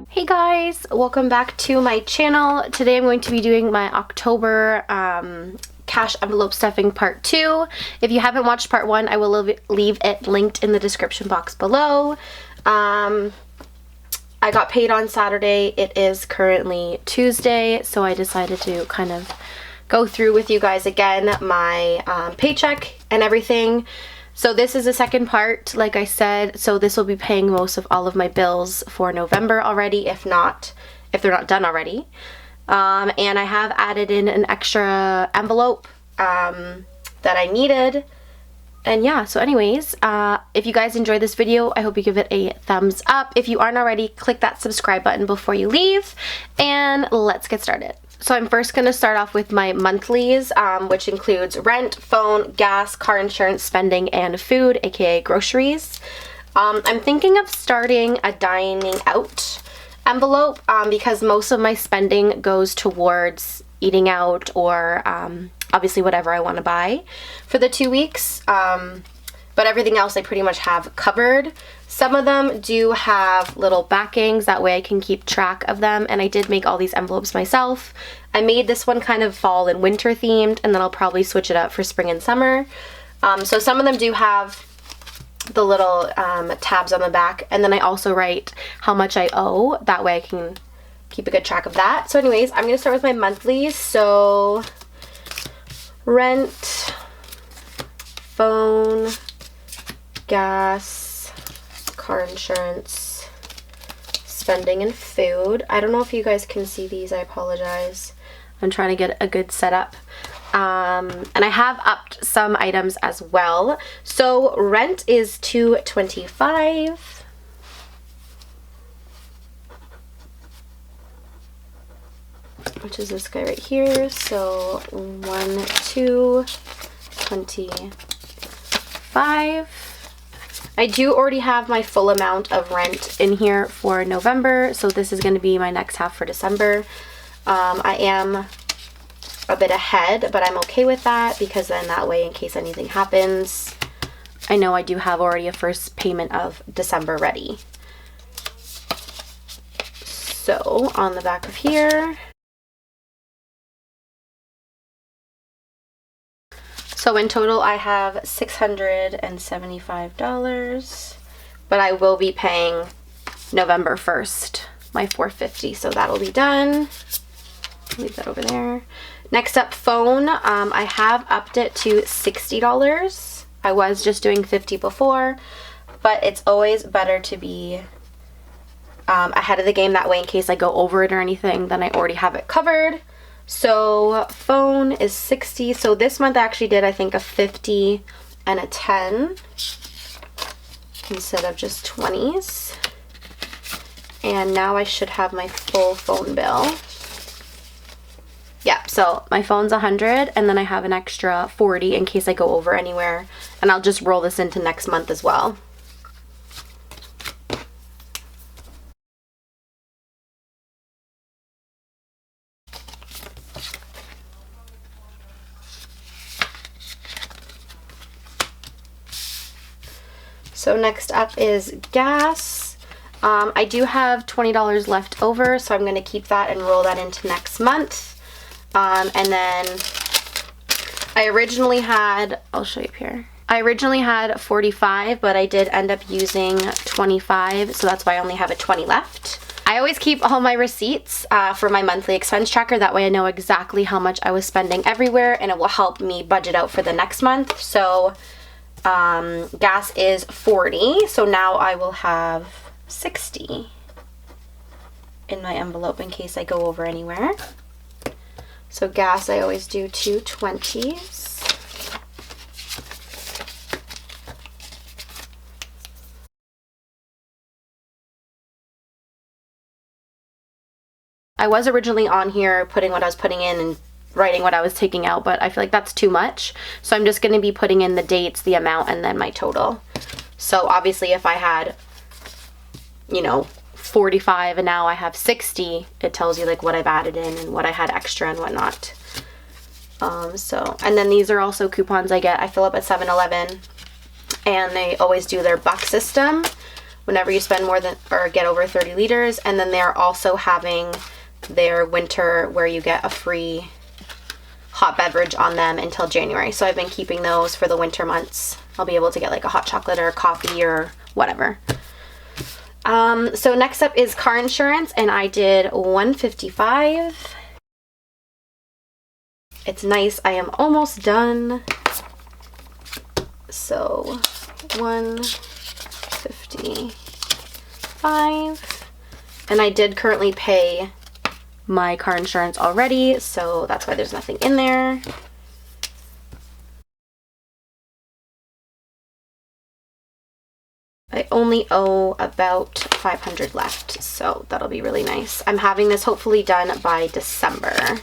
Hey guys, welcome back to my channel. Today I'm going to be doing my October cash envelope stuffing part 2. If you haven't watched part 1, I will leave it linked in the description box below. I got paid on Saturday. It is currently Tuesday, so I decided to kind of go through with you guys again my paycheck and everything. So this is the second part, like I said, so this will be paying most of all of my bills for November already, if they're not done already. And I have added in an extra envelope that I needed. And yeah, so anyways, if you guys enjoyed this video, I hope you give it a thumbs up. If you aren't already, click that subscribe button before you leave, and let's get started. So I'm first going to start off with my monthlies, which includes rent, phone, gas, car insurance, spending, and food, aka groceries. I'm thinking of starting a dining out envelope because most of my spending goes towards eating out or obviously whatever I want to buy for the 2 weeks. But everything else I pretty much have covered. Some of them do have little backings, that way I can keep track of them, and I did make all these envelopes myself. I made this one kind of fall and winter themed, and then I'll probably switch it up for spring and summer. So some of them do have the little tabs on the back, and then I also write how much I owe, that way I can keep a good track of that. So anyways, I'm going to start with my monthlies. So rent, phone, gas, car insurance, spending, and food. I don't know if you guys can see these, I apologize. I'm trying to get a good setup. And I have upped some items as well. So rent is $225. Which is this guy right here. So 1, 2, 25. I do already have my full amount of rent in here for November, so this is going to be my next half for December. I am a bit ahead, but I'm okay with that because then that way, in case anything happens, I know I do have already a first payment of December ready. So on the back of here, so in total I have $675, but I will be paying November 1st, my $450, so that'll be done. Leave that over there. Next up, phone. I have upped it to $60. I was just doing $50 before, but it's always better to be ahead of the game, that way in case I go over it or anything, then I already have it covered. So phone is $60. So this month I actually did, I think, a $50 and a $10 instead of just 20s. And now I should have my full phone bill. Yeah, so my phone's $100, and then I have an extra $40 in case I go over anywhere, and I'll just roll this into next month as well. So next up is gas. I do have $20 left over, so I'm going to keep that and roll that into next month. And then I originally had, I'll show you up here. I originally had 45, but I did end up using 25, so that's why I only have a 20 left. I always keep all my receipts for my monthly expense tracker, that way I know exactly how much I was spending everywhere, and it will help me budget out for the next month. So gas is 40, so now I will have 60 in my envelope in case I go over anywhere. So gas, I always do 2 20s. I was originally on here putting what I was putting in and writing what I was taking out, but I feel like that's too much. So I'm just going to be putting in the dates, the amount, and then my total. So obviously if I had, you know, 45 and now I have 60, it tells you like what I've added in and what I had extra and whatnot. And then these are also coupons I get. I fill up at 7-Eleven and they always do their buck system whenever you spend more than or get over 30 liters. And then they're also having their winter where you get a free hot beverage on them until January. So I've been keeping those for the winter months. I'll be able to get like a hot chocolate or a coffee or whatever. So next up is car insurance, and I did $155. It's nice. I am almost done. So $155, and I did currently pay my car insurance already, so that's why there's nothing in there. I only owe about $500 left, so that'll be really nice. I'm having this hopefully done by December.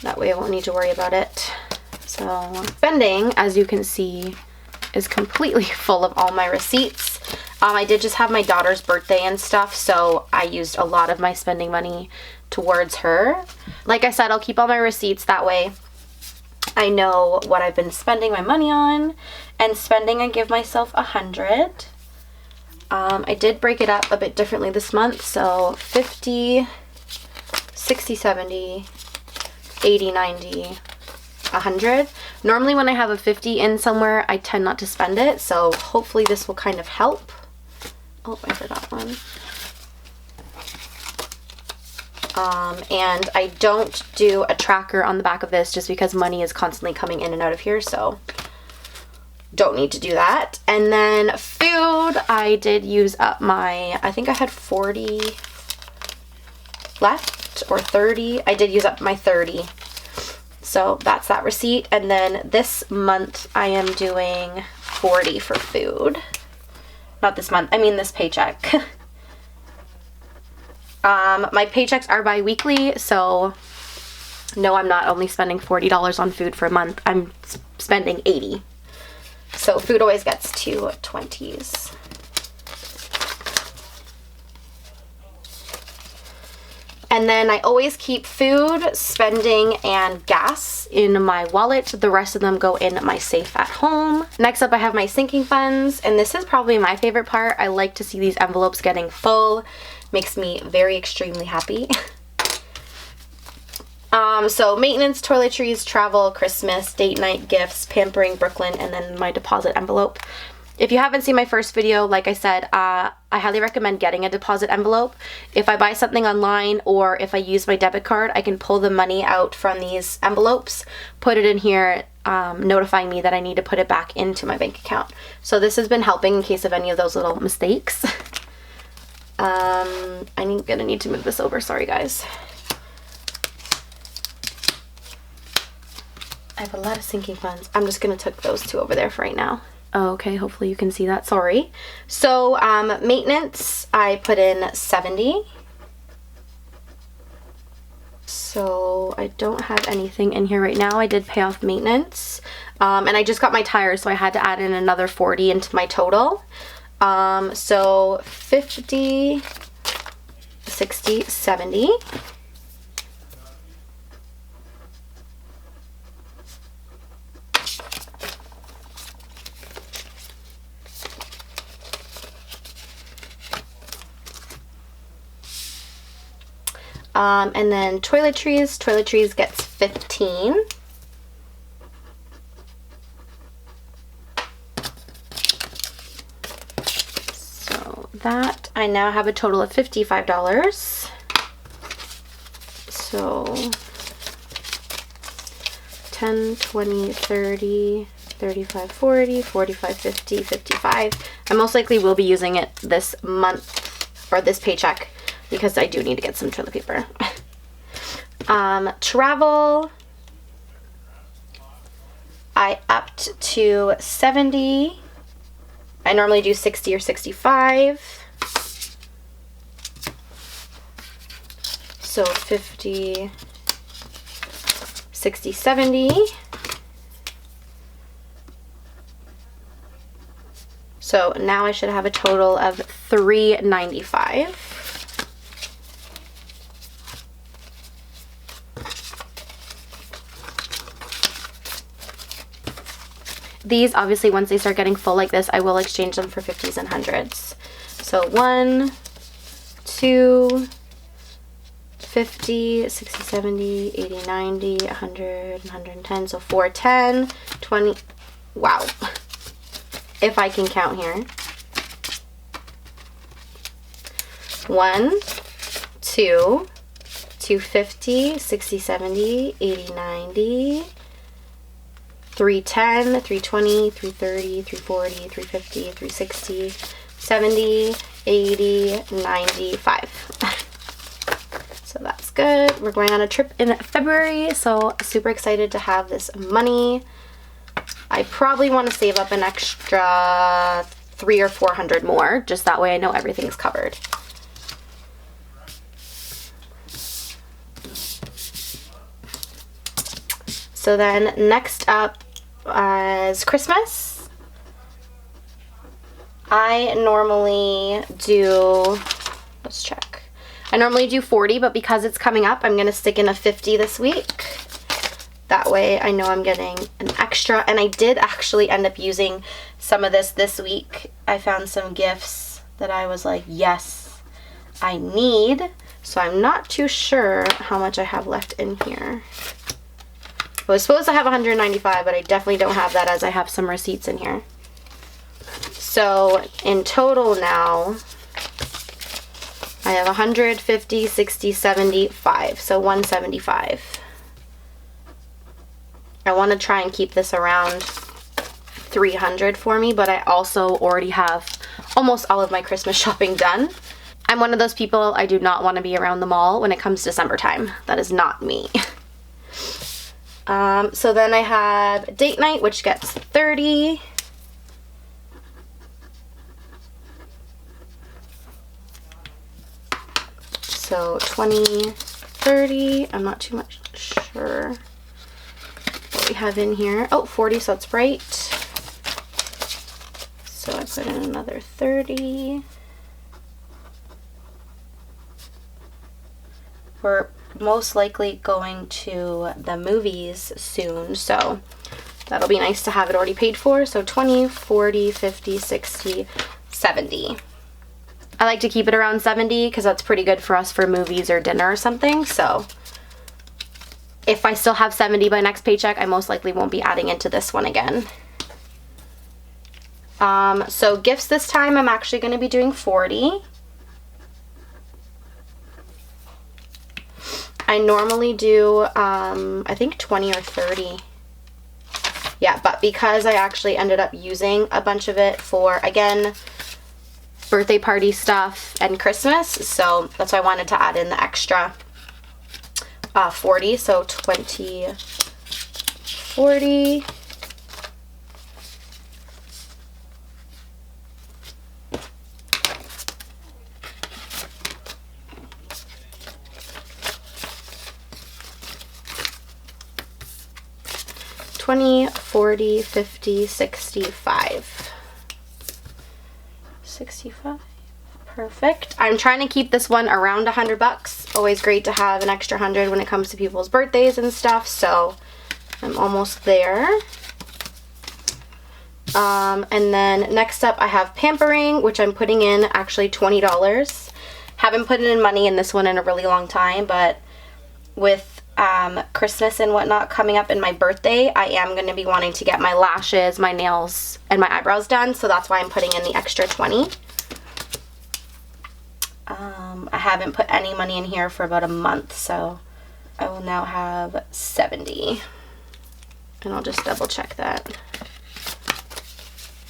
That way I won't need to worry about it. So spending, as you can see, is completely full of all my receipts. I did just have my daughter's birthday and stuff, so I used a lot of my spending money towards her. Like I said, I'll keep all my receipts, that way I know what I've been spending my money on. And spending, I give myself $100. I did break it up a bit differently this month, so 50, 60, 70, 80, 90, 100. Normally when I have a 50 in somewhere, I tend not to spend it, so hopefully this will kind of help. Oh, I forgot one. And I don't do a tracker on the back of this just because money is constantly coming in and out of here, so don't need to do that. And then food, I did use up my, I think I had 40 left or 30. I did use up my 30. So that's that receipt. And then this month I am doing 40 for food. Not this month, I mean this paycheck. My paychecks are bi-weekly, so no, I'm not only spending $40 on food for a month. I'm spending $80. So food always gets two 20s. And then I always keep food, spending, and gas in my wallet. The rest of them go in my safe at home. Next up, I have my sinking funds, and this is probably my favorite part. I like to see these envelopes getting full. Makes me very extremely happy. So maintenance, toiletries, travel, Christmas, date night, gifts, pampering, Brooklyn, and then my deposit envelope. If you haven't seen my first video, like I said, I highly recommend getting a deposit envelope. If I buy something online or if I use my debit card, I can pull the money out from these envelopes, put it in here, notifying me that I need to put it back into my bank account. So this has been helping in case of any of those little mistakes. I'm gonna need to move this over, sorry guys. I have a lot of sinking funds. I'm just gonna tuck those two over there for right now. Okay, hopefully you can see that, sorry. So maintenance, I put in 70. So I don't have anything in here right now. I did pay off maintenance. And I just got my tires, so I had to add in another 40 into my total. So 50, 60, 70. And then toiletries gets 15. So that, I now have a total of $55. So 10, 20, 30, 35, 40, 45, 50, 55. I most likely will be using it this month, or this paycheck, because I do need to get some toilet paper. Travel, I upped to 70. I normally do 60 or 65. So 50, 60, 70. So now I should have a total of $395. These, obviously, once they start getting full like this, I will exchange them for 50s and 100s. So 1, 2, 50, 60, 70, 80, 90, 100, 110. So 4, 10, 20. Wow. If I can count here. 1, 2, 250, 60, 70, 80, 90, 310, 320, 330, 340, 350, 360, 70, 80, 95. So that's good. We're going on a trip in February, so super excited to have this money. I probably want to save up an extra 300 or 400 more, just that way I know everything's covered. So then next up is Christmas. I normally do, let's check. I normally do 40, but because it's coming up, I'm going to stick in a 50 this week. That way I know I'm getting an extra. And I did actually end up using some of this week. I found some gifts that I was like, yes, I need. So I'm not too sure how much I have left in here. I was supposed to have 195, but I definitely don't have that as I have some receipts in here. So in total now, I have 150, 60, 75. So 175. I want to try and keep this around 300 for me, but I also already have almost all of my Christmas shopping done. I'm one of those people, I do not want to be around the mall when it comes December time. That is not me. So then I have date night, which gets 30. So 20, 30, I'm not too much sure what we have in here. Oh, 40, so that's right. So I put in another 30. We're most likely going to the movies soon, so that'll be nice to have it already paid for. So 20, 40, 50, 60, 70. I like to keep it around 70 because that's pretty good for us for movies or dinner or something. So if I still have 70 by next paycheck, I most likely won't be adding into this one again. So gifts this time, I'm actually going to be doing 40. I normally do, I think 20 or 30. Yeah, but because I actually ended up using a bunch of it for, again, birthday party stuff and Christmas, so that's why I wanted to add in the extra 40, so 20, 40. $20, $40, $50, $65. 65. Perfect. I'm trying to keep this one around $100. Always great to have an extra 100 when it comes to people's birthdays and stuff, so I'm almost there. And then next up I have pampering, which I'm putting in actually $20. Haven't put in money in this one in a really long time, but with Christmas and whatnot coming up in my birthday, I am going to be wanting to get my lashes, my nails, and my eyebrows done, so that's why I'm putting in the extra 20. I haven't put any money in here for about a month, so I will now have 70. And I'll just double check that.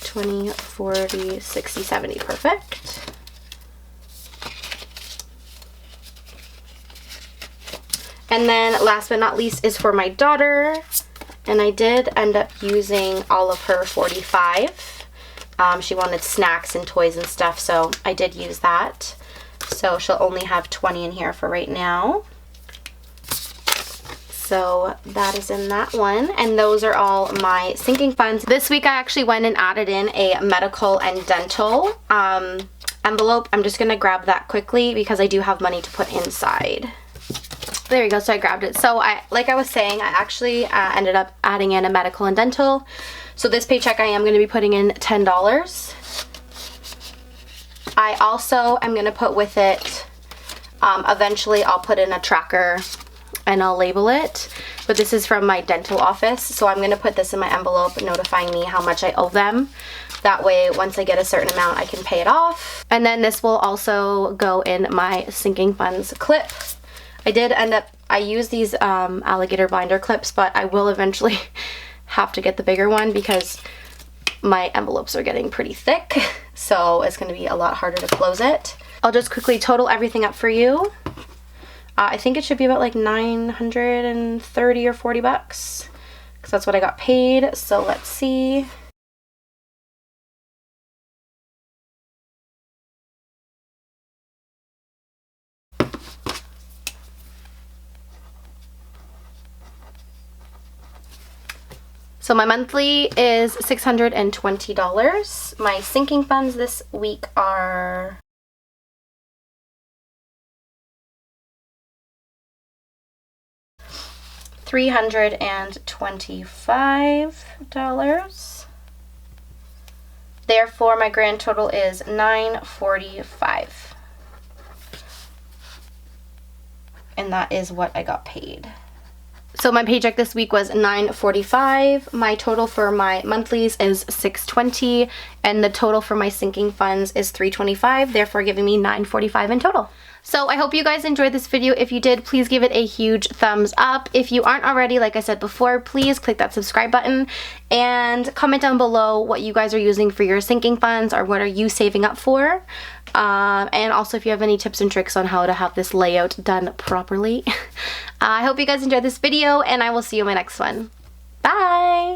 20, 40, 60, 70. Perfect. And then last but not least is for my daughter, and I did end up using all of her 45. She wanted snacks and toys and stuff, so I did use that. So she'll only have 20 in here for right now. So that is in that one, and those are all my sinking funds. This week I actually went and added in a medical and dental envelope. I'm just going to grab that quickly because I do have money to put inside. There you go, so I grabbed it. So like I was saying, I actually ended up adding in a medical and dental. So this paycheck I am going to be putting in $10. I also am going to put with it, eventually I'll put in a tracker and I'll label it. But this is from my dental office. So I'm going to put this in my envelope notifying me how much I owe them. That way, once I get a certain amount, I can pay it off. And then this will also go in my sinking funds clip. I use these alligator binder clips, but I will eventually have to get the bigger one because my envelopes are getting pretty thick. So it's going to be a lot harder to close it. I'll just quickly total everything up for you. I think it should be about like $930 or $40 because that's what I got paid. So let's see. So my monthly is $620. My sinking funds this week are $325. Therefore, my grand total is $945. And that is what I got paid. So my paycheck this week was $945. My total for my monthlies is $620, and the total for my sinking funds is $325, therefore giving me $945 in total. So I hope you guys enjoyed this video. If you did, please give it a huge thumbs up. If you aren't already, like I said before, please click that subscribe button and comment down below what you guys are using for your sinking funds or what are you saving up for. And also if you have any tips and tricks on how to have this layout done properly. I hope you guys enjoyed this video, and I will see you in my next one. Bye!